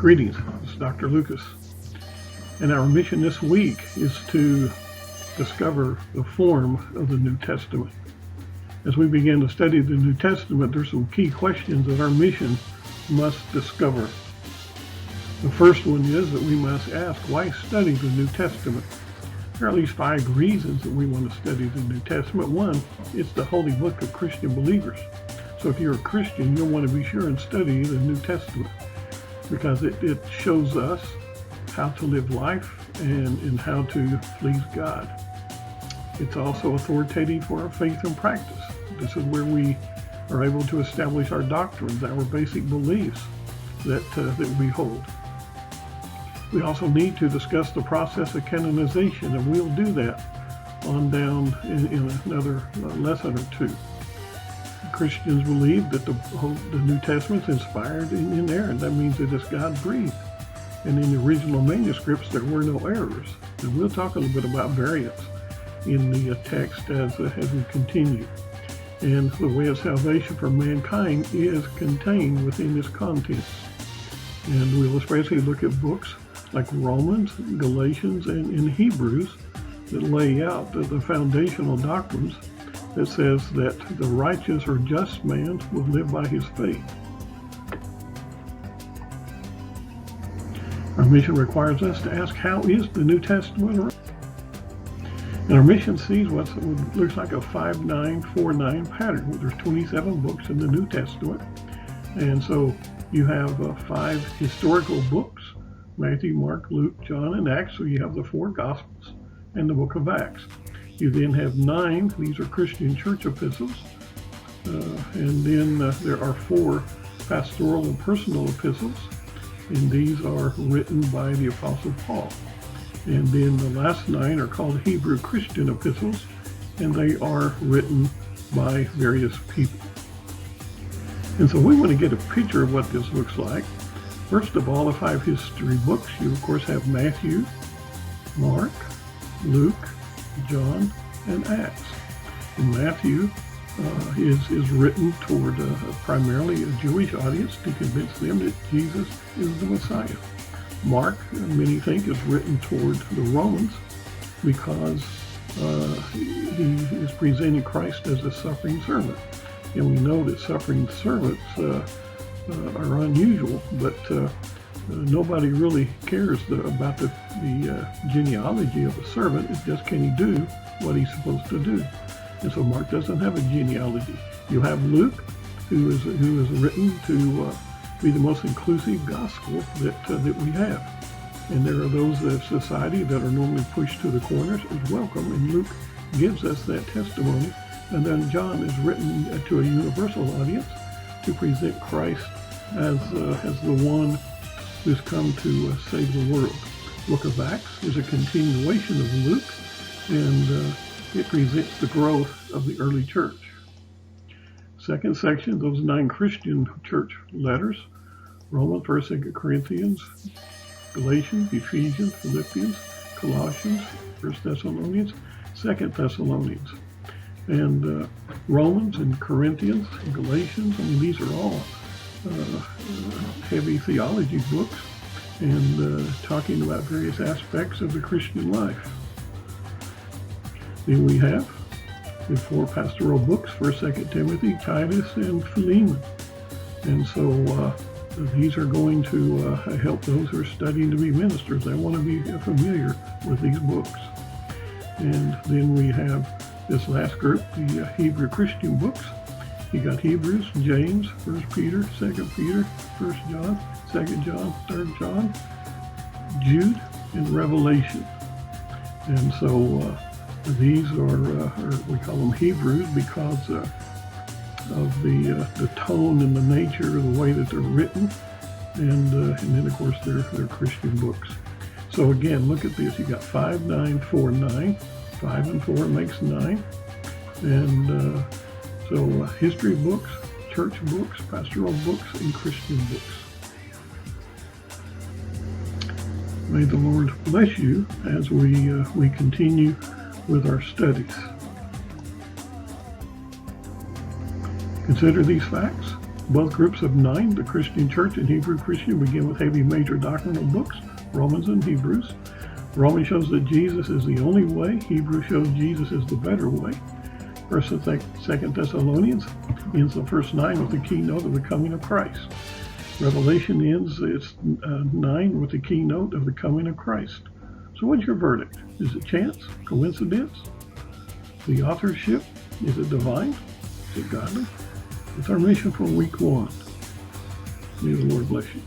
Greetings, this is Dr. Lucas, and our mission this week is to discover the form of the New Testament. As we begin to study the New Testament, there's some key questions that our mission must discover. The first one is that we must ask, why study the New Testament? There are at least 5 reasons that we want to study the New Testament. One, it's the holy book of Christian believers. So if you're a Christian, you'll want to be sure and study the New Testament because it shows us how to live life and how to please God. It's also authoritative for our faith and practice. This is where we are able to establish our doctrines, our basic beliefs that we hold. We also need to discuss the process of canonization, and we'll do that on down in another lesson or two. Christians believe that the New Testament is inspired and inerrant. That means that it's God-breathed. And in the original manuscripts, there were no errors. And we'll talk a little bit about variants in the text as we continue. And the way of salvation for mankind is contained within its contents. And we'll especially look at books like Romans, Galatians, and Hebrews that lay out the foundational doctrines that says that the righteous or just man will live by his faith. Our mission requires us to ask, how is the New Testament? And our mission sees what looks like a 5-9-4-9 pattern. There's 27 books in the New Testament. And so you have 5 historical books, Matthew, Mark, Luke, John, and Acts. So you have the 4 Gospels and the book of Acts. You then have 9, these are Christian church epistles. And then there are 4 pastoral and personal epistles. And these are written by the Apostle Paul. And then the last 9 are called Hebrew Christian epistles, and they are written by various people. And so we want to get a picture of what this looks like. First of all, the 5 history books, you of course have Matthew, Mark, Luke, John, and Acts. And Matthew is written toward primarily a Jewish audience to convince them that Jesus is the Messiah. Mark, many think, is written toward the Romans because he is presenting Christ as a suffering servant. And we know that suffering servants are unusual, but nobody really cares about the genealogy of a servant. It's just, can he do what he's supposed to do? And so Mark doesn't have a genealogy. You have Luke, who is written to be the most inclusive gospel that we have. And there are those of society that are normally pushed to the corners as welcome, and Luke gives us that testimony. And then John is written to a universal audience to present Christ as the one who's come to save the world. Book of Acts is a continuation of Luke, and it presents the growth of the early church. Second section, those 9 Christian church letters: Romans, 1st, 2nd Corinthians, Galatians, Ephesians, Philippians, Colossians, 1st Thessalonians, 2nd Thessalonians. And Romans and Corinthians and Galatians, these are all heavy theology books and talking about various aspects of the Christian life. Then we have the 4 pastoral books, 1st, 2nd Timothy, Titus, and Philemon. And so these are going to help those who are studying to be ministers. They want to be familiar with these books. And then we have this last group, the Hebrew Christian books. You got Hebrews, James, 1 Peter, 2 Peter, 1 John, 2 John, 3 John, Jude, and Revelation. And so these are we call them Hebrews because of the tone and the nature of the way that they're written, and then of course they're Christian books. So again, look at this. You got 5, 9, 4, 9. 5 and 4 makes 9, and so history books, church books, pastoral books, and Christian books. May the Lord bless you as we continue with our studies. Consider these facts. Both groups of 9, the Christian Church and Hebrew Christian, begin with heavy major doctrinal books, Romans and Hebrews. Romans shows that Jesus is the only way. Hebrews shows Jesus is the better way. 1st and 2nd Thessalonians ends the first 9 with the keynote of the coming of Christ. Revelation ends its 9 with the keynote of the coming of Christ. So what's your verdict? Is it chance? Coincidence? The authorship? Is it divine? Is it godly? It's our mission for week 1. May the Lord bless you.